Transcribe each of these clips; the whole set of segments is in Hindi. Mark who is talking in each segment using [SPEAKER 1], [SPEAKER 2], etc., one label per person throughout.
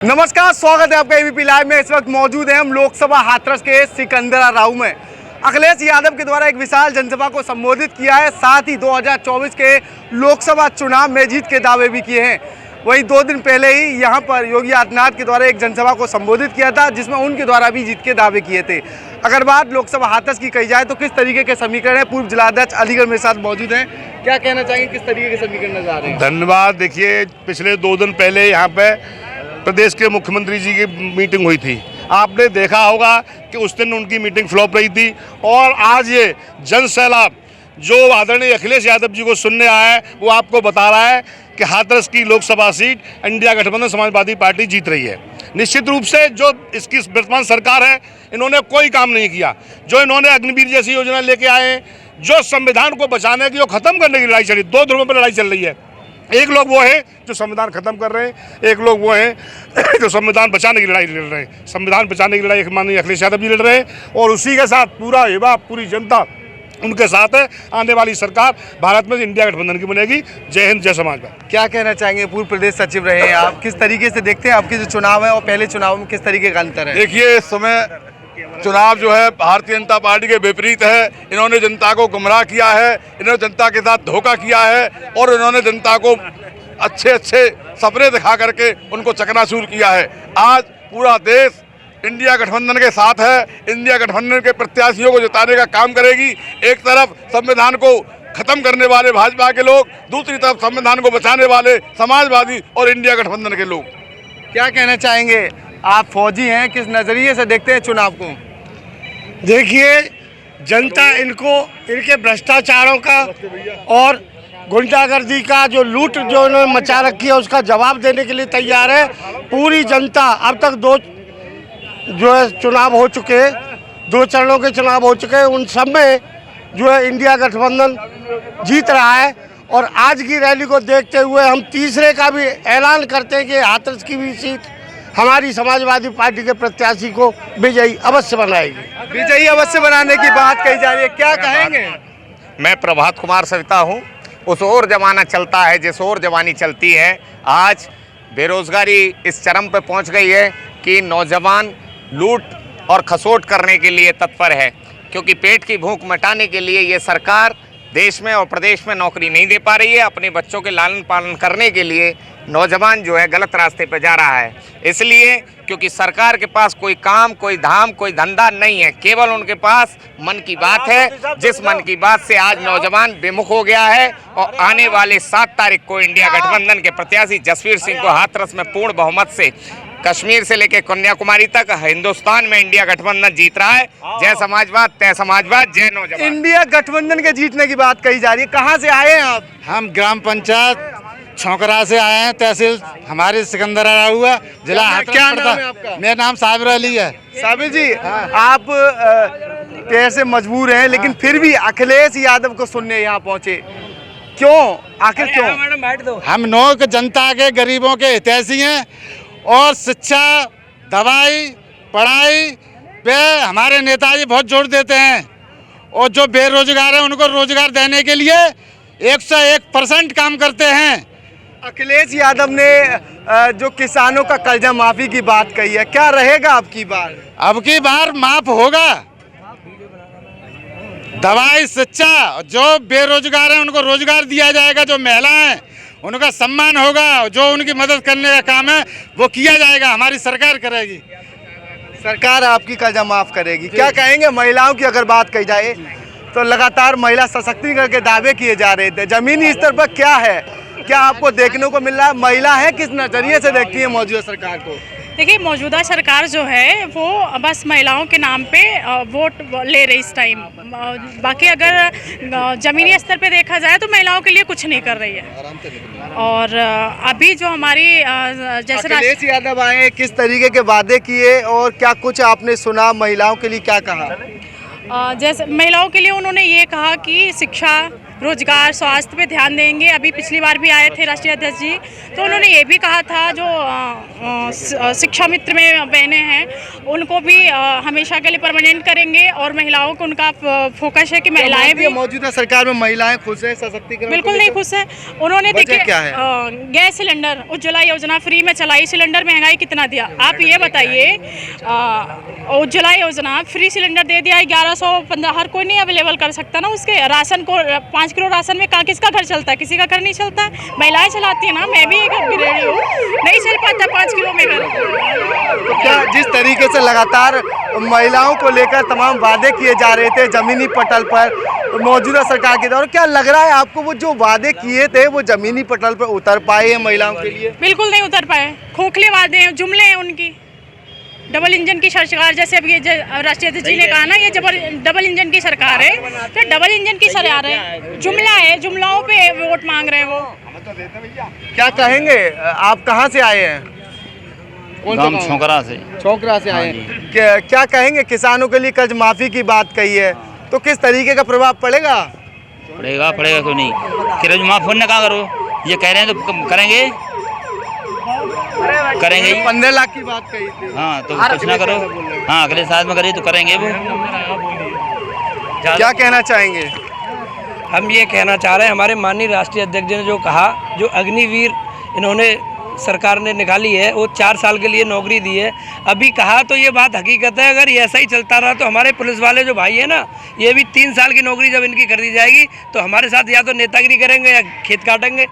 [SPEAKER 1] नमस्कार, स्वागत है आपका एबीपी लाइव में। इस वक्त मौजूद हैं हम लोकसभा हाथरस के सिकंदरा राव में। अखिलेश यादव के द्वारा एक विशाल जनसभा को संबोधित किया है, साथ ही 2024 के लोकसभा चुनाव में जीत के दावे भी किए हैं। वहीं 2 दिन पहले ही यहां पर योगी आदित्यनाथ के द्वारा एक जनसभा को संबोधित किया था, जिसमें उनके द्वारा भी जीत के दावे किए थे। अगर बात लोकसभा हाथरस की कही जाए तो किस तरीके के समीकरण है, पूर्व जिलाध्यक्ष अलीगढ़ मेरे साथ मौजूद हैं। क्या कहना चाहेंगे, किस तरीके के समीकरण नजर आ रहे हैं?
[SPEAKER 2] धन्यवाद। देखिए, पिछले 2 दिन पहले यहाँ पे प्रदेश के मुख्यमंत्री जी की मीटिंग हुई थी। आपने देखा होगा कि उस दिन उनकी मीटिंग फ्लॉप रही थी, और आज ये जन सैलाब जो आदरणीय अखिलेश यादव जी को सुनने आया है, वो आपको बता रहा है कि हाथरस की लोकसभा सीट इंडिया गठबंधन समाजवादी पार्टी जीत रही है। निश्चित रूप से जो इसकी वर्तमान सरकार है, इन्होंने कोई काम नहीं किया। जो इन्होंने अग्निवीर जैसी योजना लेके आए, जो संविधान को बचाने की और ख़त्म करने की लड़ाई चली, 2 ध्रुवों पर लड़ाई चल रही है। एक लोग वो हैं जो संविधान खत्म कर रहे हैं, एक लोग वो हैं जो संविधान बचाने की लड़ाई लड़ रहे हैं। संविधान बचाने की लड़ाई माननीय अखिलेश यादव जी लड़ रहे हैं, और उसी के साथ पूरा युवा, पूरी जनता उनके साथ है। आने वाली सरकार भारत में इंडिया गठबंधन की बनेगी। जय हिंद, जय समाजवाद।
[SPEAKER 1] क्या कहना चाहेंगे, पूर्व प्रदेश सचिव रहे हैं आप, किस तरीके से देखते हैं आपके जो चुनाव है और पहले चुनाव में किस तरीके का अंतर है?
[SPEAKER 3] देखिए, इस समय चुनाव जो है भारतीय जनता पार्टी के विपरीत है। इन्होंने जनता को गुमराह किया है, इन्होंने जनता के साथ धोखा किया है, और इन्होंने जनता को अच्छे सपने दिखा करके उनको चकनाचूर किया है। आज पूरा देश इंडिया गठबंधन के साथ है। इंडिया गठबंधन के प्रत्याशियों को जिताने का काम करेगी। एक तरफ संविधान को खत्म करने वाले भाजपा के लोग, दूसरी तरफ संविधान को बचाने वाले समाजवादी और इंडिया गठबंधन के लोग।
[SPEAKER 1] क्या कहना चाहेंगे, आप फौजी हैं, किस नज़रिए से देखते हैं चुनाव को?
[SPEAKER 4] देखिए, जनता इनके भ्रष्टाचारों का और गुंडागर्दी का जो लूट जो इन्होंने मचा रखी है, उसका जवाब देने के लिए तैयार है पूरी जनता। अब तक 2 जो है चुनाव हो चुके हैं, 2 चरणों के चुनाव हो चुके हैं, उन सब में जो है इंडिया गठबंधन जीत रहा है। और आज की रैली को देखते हुए हम तीसरे का भी ऐलान करते हैं कि हाथरस की भी सीट हमारी समाजवादी पार्टी के प्रत्याशी को विजयी अवश्य बनाएगी।
[SPEAKER 1] विजयी अवश्य बनाने की बात कही जा रही है, क्या कहेंगे?
[SPEAKER 5] मैं प्रभात कुमार सविता हूँ। उस ओर जमाना चलता है जिस ओर जवानी चलती है। आज बेरोजगारी इस चरम पर पहुँच गई है कि नौजवान लूट और खसोट करने के लिए तत्पर है, क्योंकि पेट की भूख मिटाने के लिए ये सरकार देश में और प्रदेश में नौकरी नहीं दे पा रही है। अपने बच्चों के लालन पालन करने के लिए नौजवान जो है गलत रास्ते पर जा रहा है। इसलिए क्योंकि सरकार के पास कोई काम, कोई धाम, कोई धंधा नहीं है, केवल उनके पास मन की बात है। जिस मन की बात से आज नौजवान विमुख हो गया है, और आने वाले 7 तारीख को इंडिया गठबंधन के प्रत्याशी जसवीर सिंह को हाथरस में पूर्ण बहुमत से कश्मीर से लेकर कन्याकुमारी तक हिंदुस्तान में इंडिया गठबंधन जीत रहा है। जय समाजवाद, तय समाजवाद, जय नौजवान।
[SPEAKER 1] इंडिया गठबंधन के जीतने की बात कही जा रही है, कहाँ से आए हैं आप?
[SPEAKER 4] हम ग्राम पंचायत छोकरा से आए हैं, तहसील हमारे सिकंदरा राव है, जिला हाथरस।
[SPEAKER 1] क्या नाम है आपका?
[SPEAKER 4] मेरा नाम साबिर अली है।
[SPEAKER 1] साबिर जी, आप कैसे मजबूर हैं, लेकिन फिर भी अखिलेश यादव को सुनने यहाँ पहुँचे, क्यों, आखिर क्यों?
[SPEAKER 4] हम नौक जनता के, गरीबों के हितैषी हैं, और शिक्षा, दवाई, पढ़ाई पे हमारे नेताजी बहुत जोर देते हैं, और जो बेरोजगार हैं उनको रोजगार देने के लिए 101% काम करते हैं।
[SPEAKER 1] अखिलेश यादव ने जो किसानों का कर्जा माफी की बात कही है, क्या रहेगा अब की बार?
[SPEAKER 4] अब की बार माफ होगा। दवाई, शिक्षा, जो बेरोजगार हैं उनको रोजगार दिया जाएगा, जो महिला हैं उनका सम्मान होगा, जो उनकी मदद करने का काम है वो किया जाएगा, हमारी सरकार करेगी।
[SPEAKER 1] सरकार आपकी कर्जा माफ करेगी। क्या कहेंगे, महिलाओं की अगर बात कही जाए तो लगातार महिला सशक्तिकरण के दावे किए जा रहे थे, जमीनी स्तर पर क्या है, क्या आपको देखने को मिल रहा है? महिला है, किस नजरिए से देखती है मौजूदा सरकार को?
[SPEAKER 6] देखिए, मौजूदा सरकार जो है वो बस महिलाओं के नाम पे वोट ले रही इस टाइम। बाकी अगर ज़मीनी स्तर पे देखा जाए तो महिलाओं के लिए कुछ नहीं कर रही है। और अभी जो हमारी जैसे
[SPEAKER 1] अखिलेश यादव आए, किस तरीके के वादे किए और क्या कुछ आपने सुना, महिलाओं के लिए क्या कहा?
[SPEAKER 6] जैसे महिलाओं के लिए उन्होंने ये कहा कि शिक्षा, रोजगार, स्वास्थ्य पे ध्यान देंगे। अभी पिछली बार भी आए थे राष्ट्रीय अध्यक्ष जी, तो उन्होंने ये भी कहा था जो शिक्षा मित्र में बहनें हैं उनको भी हमेशा के लिए परमानेंट करेंगे, और महिलाओं को उनका फोकस है कि महिलाएं भी।
[SPEAKER 1] मौजूदा सरकार में महिलाएं खुश है सशक्तिकरण?
[SPEAKER 6] बिल्कुल नहीं खुश है। उन्होंने देखिए
[SPEAKER 1] क्या है?
[SPEAKER 6] गैस सिलेंडर उज्ज्वला योजना फ्री में चलाई, सिलेंडर महंगाई कितना दिया आप ये बताइए। उज्ज्वला योजना फ्री सिलेंडर दे दिया 1115, हर कोई नहीं अवेलेबल कर सकता ना उसके। राशन को 5 किलो राशन में किसका घर चलता है? किसी का घर नहीं चलता है, महिलाएं चलाती है ना। मैं भी एक गृहिणी हूँ, नहीं चल पाता 5 किलो में घर।
[SPEAKER 1] तो क्या जिस तरीके से लगातार महिलाओं को लेकर तमाम वादे किए जा रहे थे जमीनी पटल पर मौजूदा सरकार के दौरान, क्या लग रहा है आपको वो जो वादे किए थे वो जमीनी पटल पर उतर पाए हैं महिलाओं के लिए?
[SPEAKER 6] बिल्कुल नहीं उतर पाए, खोखले वादे हैं, जुमले हैं उनकी। डबल इंजन की सरकार, जैसे अब ये राष्ट्रीय अध्यक्ष जी ने कहा ना, ये डबल इंजन की सरकार है, तो डबल इंजन की सरकार है, जुमला है, जुमलाओं पे वोट मांग रहे हैं वो।
[SPEAKER 1] क्या कहेंगे, आप कहाँ से आए हैं?
[SPEAKER 7] गांव छोकरा से।
[SPEAKER 1] छोकरा से आए हैं। क्या कहेंगे, किसानों के लिए कर्ज माफी की बात कही है, तो किस तरीके का प्रभाव पड़ेगा?
[SPEAKER 7] पड़ेगा क्यों नहीं, कर्ज माफ होने का करो, ये कह रहे हैं तो करेंगे
[SPEAKER 1] 15 लाख की बात कही थी।
[SPEAKER 7] हाँ तो कुछ ना करो, हाँ अगले साल में करिए तो करेंगे वो।
[SPEAKER 1] क्या कहना चाहेंगे?
[SPEAKER 8] हम ये कहना चाह रहे हैं, हमारे माननीय राष्ट्रीय अध्यक्ष जी ने जो कहा, जो अग्निवीर इन्होंने सरकार ने निकाली है, वो 4 साल के लिए नौकरी दी है। अभी कहा तो ये बात हकीकत है, अगर ये ऐसा ही चलता रहा तो हमारे पुलिस वाले जो भाई है ना, ये भी 3 साल की नौकरी जब इनकी कर दी जाएगी तो हमारे साथ या तो नेतागिरी करेंगे या खेत काटेंगे,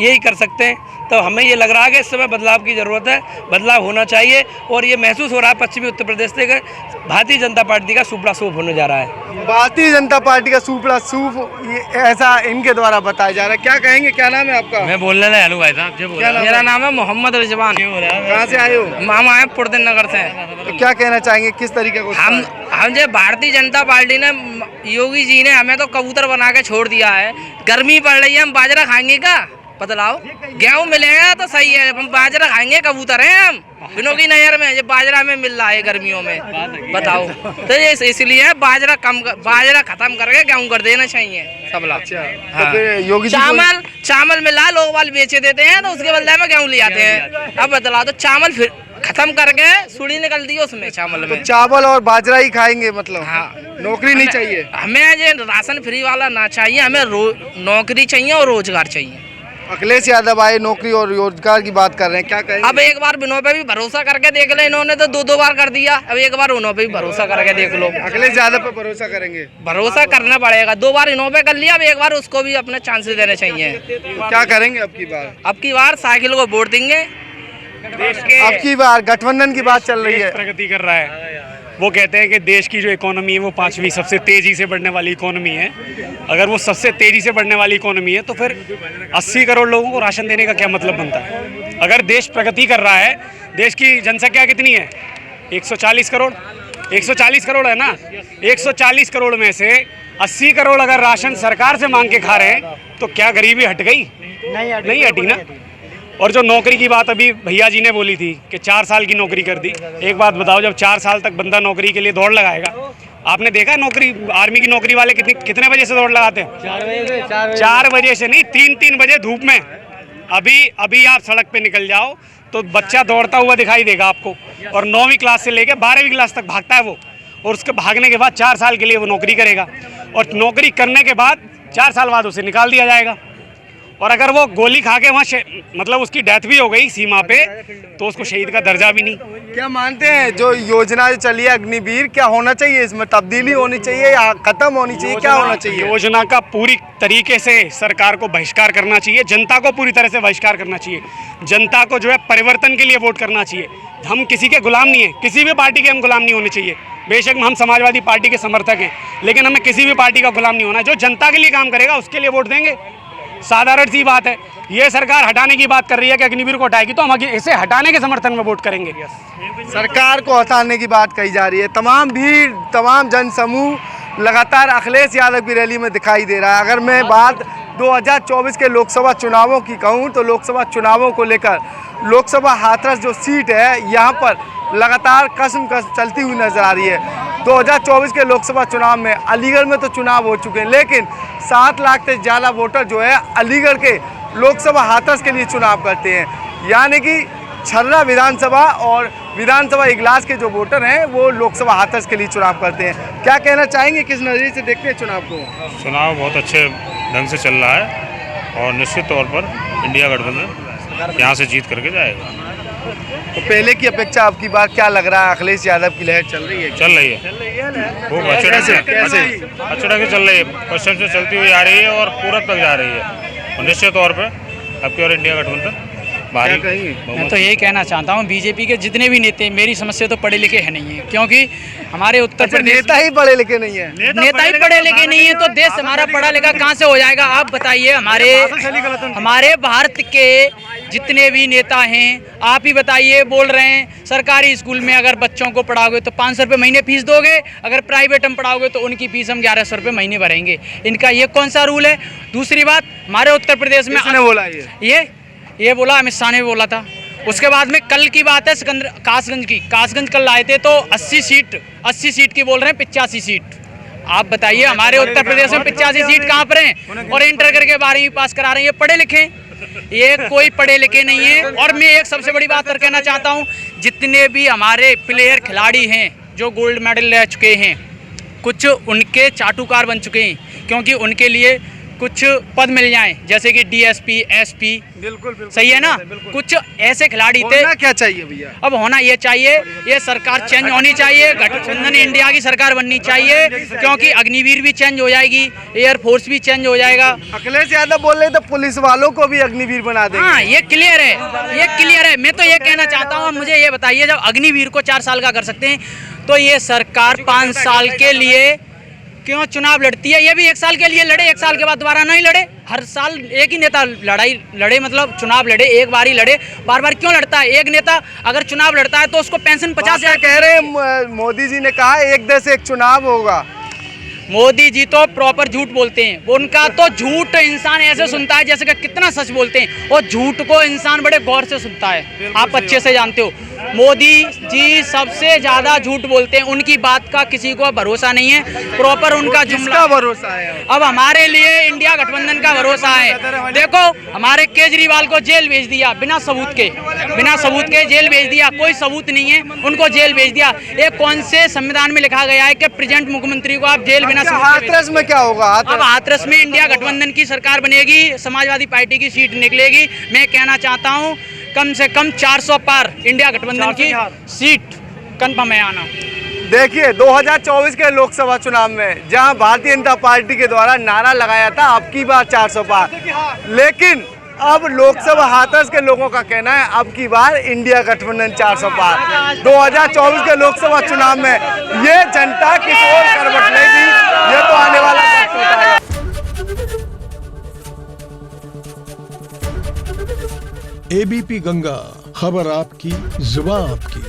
[SPEAKER 8] यही कर सकते हैं। तो हमें ये लग रहा है कि इस समय बदलाव की ज़रूरत है, बदलाव होना चाहिए, और ये महसूस हो रहा है पश्चिमी उत्तर प्रदेश से भारतीय जनता पार्टी का सुपड़ा सूप होने जा रहा है।
[SPEAKER 1] भारतीय जनता पार्टी का सुपड़ा सूप ऐसा इनके द्वारा बताया जा रहा है। क्या कहेंगे, क्या नाम है आपका?
[SPEAKER 8] मैं बोलने लगा हेलो भाई साहब, मेरा नाम है मोहम्मद रिजवान।
[SPEAKER 1] कहाँ से आए हो?
[SPEAKER 8] मामा आए पुरदन नगर से।
[SPEAKER 1] तो क्या कहना चाहेंगे, किस तरीके को?
[SPEAKER 8] हम जो भारतीय जनता पार्टी ने, योगी जी ने हमें तो कबूतर बना के छोड़ दिया है। गर्मी पड़ रही है, हम बाजरा खाएंगे क्या? बतलाओ, गेहूँ मिलेगा तो सही है, हम बाजरा खाएंगे, कबूतर हैं हम। बिनों की नहर में जो बाजरा में मिल रहा है गर्मियों में, बताओ। तो ये इसलिए बाजरा खत्म करके गेहूँ कर देना चाहिए सबला।
[SPEAKER 1] तो फिर योगी जी
[SPEAKER 8] चावल मिला, लोग वाल बेचे देते हैं, तो उसके बदले में गेहूँ ले आते हैं। अब बतलाओ, तो चावल फिर खत्म करके सुड़ी निकल दी उसमें चावल में।
[SPEAKER 1] तो चावल और बाजरा ही खाएंगे मतलब?
[SPEAKER 8] हाँ,
[SPEAKER 1] नौकरी नहीं चाहिए
[SPEAKER 8] हमें, ये राशन फ्री वाला ना चाहिए हमें, नौकरी चाहिए और रोजगार चाहिए।
[SPEAKER 1] अखिलेश यादव आए, नौकरी और रोजगार की बात कर रहे हैं, क्या कहेंगे?
[SPEAKER 8] अब एक बार बिनों पे भी भरोसा करके देख ले, इन्होंने तो 2 बार कर दिया, अब एक बार उन्हों पे भी भरोसा करके देख लो।
[SPEAKER 1] अखिलेश यादव पे भरोसा करेंगे?
[SPEAKER 8] भरोसा करना पड़ेगा, 2 बार इन्हों पे कर लिया, अब एक बार उसको भी अपने चांसेस देने चाहिए।
[SPEAKER 1] क्या करेंगे अब की बार?
[SPEAKER 8] साइकिल को वोट देंगे।
[SPEAKER 1] अब की बार गठबंधन की बात चल रही है,
[SPEAKER 9] प्रगति कर रहा है। वो कहते हैं कि देश की जो इकोनॉमी है वो 5वीं सबसे तेज़ी से बढ़ने वाली इकोनॉमी है। अगर वो सबसे तेज़ी से बढ़ने वाली इकोनॉमी है तो फिर 80 करोड़ लोगों को राशन देने का क्या मतलब बनता है? अगर देश प्रगति कर रहा है, देश की जनसंख्या कितनी है? 140 करोड़। 140 करोड़ है ना, 140 करोड़ में से 80 करोड़ अगर राशन सरकार से मांग के खा रहे हैं तो क्या गरीबी हट गई? नहीं हटी ना। और जो नौकरी की बात अभी भैया जी ने बोली थी कि 4 साल की नौकरी कर दी, एक बात बताओ, जब 4 साल तक बंदा नौकरी के लिए दौड़ लगाएगा, आपने देखा नौकरी, आर्मी की नौकरी वाले कितने बजे से दौड़ लगाते हैं? 4 बजे से नहीं, 3 बजे धूप में। अभी आप सड़क पे निकल जाओ तो बच्चा दौड़ता हुआ दिखाई देगा आपको, और 9वीं क्लास से लेकर 12वीं क्लास तक भागता है वो, और उसके भागने के बाद 4 साल के लिए वो नौकरी करेगा, और नौकरी करने के बाद 4 साल बाद उसे निकाल दिया जाएगा। और अगर वो गोली खा के वहाँ मतलब उसकी डेथ भी हो गई सीमा पे, तो उसको शहीद का दर्जा भी नहीं।
[SPEAKER 1] क्या मानते हैं जो योजना जो चली है अग्निवीर, क्या होना चाहिए? इसमें तब्दीली होनी चाहिए या खत्म होनी चाहिए? क्या होना चाहिए?
[SPEAKER 9] योजना का पूरी तरीके से सरकार को बहिष्कार करना चाहिए, जनता को पूरी तरह से बहिष्कार करना चाहिए। जनता को जो है परिवर्तन के लिए वोट करना चाहिए। हम किसी के गुलाम नहीं है, किसी भी पार्टी के हम गुलाम नहीं होने चाहिए। बेशक हम समाजवादी पार्टी के समर्थक हैं, लेकिन हमें किसी भी पार्टी का गुलाम नहीं होना। जो जनता के लिए काम करेगा उसके लिए वोट देंगे, साधारण सी बात है। ये सरकार हटाने की बात कर रही है कि अग्निवीर को हटाएगी, तो हम इसे हटाने के समर्थन में वोट करेंगे।
[SPEAKER 1] सरकार को हटाने की बात कही जा रही है, तमाम भीड़, तमाम जनसमूह लगातार अखिलेश यादव की रैली में दिखाई दे रहा है। अगर मैं बात 2024 के लोकसभा चुनावों की कहूँ तो लोकसभा चुनावों को लेकर लोकसभा हाथरस जो सीट है, यहाँ पर लगातार कसम चलती हुई नजर आ रही है। 2024 के लोकसभा चुनाव में अलीगढ़ में तो चुनाव हो चुके हैं, लेकिन 7 लाख से ज़्यादा वोटर जो है अलीगढ़ के लोकसभा हाथरस के लिए चुनाव करते हैं। यानी कि छर्रा विधानसभा और विधानसभा इगलास के जो वोटर हैं वो लोकसभा हाथरस के लिए चुनाव करते हैं। क्या कहना चाहेंगे, किस नज़रिए से देखते हैं चुनाव को?
[SPEAKER 10] चुनाव बहुत अच्छे ढंग से चल रहा है और निश्चित तौर पर इंडिया गठबंधन यहाँ से जीत करके जाएगा।
[SPEAKER 1] तो पहले की अपेक्षा आपकी बार क्या लग रहा है? अखिलेश यादव की लहर चल रही है?
[SPEAKER 10] चल रही है, खूब अच्छे ढंग से चल रही है, पश्चिम से चलती हुई आ रही है और पूरब तक जा रही है और निश्चित तौर पर अब की और इंडिया गठबंधन भारी।
[SPEAKER 7] मैं तो यही कहना चाहता हूँ, बीजेपी के जितने भी नेता, मेरी समस्या तो पढ़े लिखे है नहीं है, क्योंकि हमारे उत्तर प्रदेश
[SPEAKER 1] नेता ही पढ़े लिखे नहीं है।
[SPEAKER 7] नेता ही पढ़े लिखे नहीं है तो देश हमारा पढ़ा लिखा कहाँ से हो जाएगा? आप बताइए, हमारे भारत के जितने भी नेता हैं, आप ही बताइए। बोल रहे हैं सरकारी स्कूल में अगर बच्चों को पढ़ाओगे तो 500 रुपये महीने फीस दोगे, अगर प्राइवेट में पढ़ाओगे तो उनकी फीस हम 1100 रुपये महीने भरेंगे। इनका ये कौन सा रूल है? दूसरी बात, हमारे उत्तर प्रदेश में
[SPEAKER 1] किसने बोला
[SPEAKER 7] ये बोला अमित शाह ने बोला था। उसके बाद में कल की बात है कासगंज की, कासगंज कल आए थे तो 80 सीट की बोल रहे हैं 85 सीट। आप बताइए हमारे उत्तर प्रदेश में 85 सीट कहाँ पर हैं? और इंटर करके 12वीं पास करा रहे हैं। ये पढ़े लिखे, ये कोई पढ़े लिखे नहीं है। और मैं एक सबसे बड़ी बात और कहना चाहता हूँ, जितने भी हमारे प्लेयर खिलाड़ी हैं जो गोल्ड मेडल ले चुके हैं, कुछ उनके चाटुकार बन चुके हैं, क्योंकि उनके लिए कुछ पद मिल जाएं, जैसे कि डीएसपी, एसपी। बिल्कुल सही है ना? कुछ ऐसे खिलाड़ी थे।
[SPEAKER 1] क्या चाहिए भैया?
[SPEAKER 7] अब होना ये चाहिए, ये सरकार चेंज होनी चाहिए, गठबंधन इंडिया की सरकार बननी चाहिए, क्योंकि अग्निवीर भी चेंज हो जाएगी, एयरफोर्स भी चेंज हो जाएगा।
[SPEAKER 1] अखिलेश यादव बोल रहे थे पुलिस वालों को भी अग्निवीर बना देंगे।
[SPEAKER 7] हाँ, ये क्लियर है। मैं तो ये कहना चाहता हूँ, मुझे ये बताइए, जब अग्निवीर को 4 साल का कर सकते हैं तो ये सरकार 5 साल के लिए क्यों चुनाव लड़ती है? ये भी 1 साल के लिए लड़े, 1 साल के बाद दोबारा नहीं लड़े। हर साल एक ही नेता लड़े, मतलब चुनाव लड़े, एक बार ही लड़े, बार बार क्यों लड़ता है? एक नेता अगर चुनाव लड़ता है तो उसको पेंशन 50,000
[SPEAKER 1] कह रहे हैं। मोदी जी ने कहा 1 देश 1 चुनाव होगा।
[SPEAKER 7] मोदी जी तो प्रॉपर झूठ बोलते हैं। उनका तो झूठ इंसान ऐसे सुनता है जैसे कि कितना सच बोलते हैं, और झूठ को इंसान बड़े गौर से सुनता है। आप अच्छे से जानते हो, मोदी जी सबसे ज्यादा झूठ बोलते हैं। उनकी बात का किसी को भरोसा नहीं है, प्रॉपर उनका जुमला
[SPEAKER 1] भरोसा है।
[SPEAKER 7] अब हमारे लिए इंडिया गठबंधन का भरोसा है। देखो, हमारे केजरीवाल को जेल भेज दिया बिना सबूत के जेल भेज दिया। कोई सबूत नहीं है, उनको जेल भेज दिया। ये कौन से संविधान में लिखा गया है कि प्रेजेंट मुख्यमंत्री को आप जेल बिना?
[SPEAKER 1] हाथरस में क्या होगा?
[SPEAKER 7] अब हाथरस में इंडिया गठबंधन की सरकार बनेगी, समाजवादी पार्टी की सीट निकलेगी। मैं कहना चाहता हूं कम से कम 400 पार इंडिया गठबंधन की सीट कंफर्म है आना।
[SPEAKER 1] देखिए, 2024 के लोकसभा चुनाव में जहां भारतीय जनता पार्टी के द्वारा नारा लगाया था अब की बार 400 पार, लेकिन अब लोकसभा हाथरस के लोगों का कहना है अब की बार इंडिया गठबंधन 400 पार। 2024 के लोकसभा चुनाव में ये जनता किस ओर करवट लेगी, ये तो आने वाला वक्त बताएगा।
[SPEAKER 11] एबीपी गंगा, खबर आपकी, जुबान आपकी।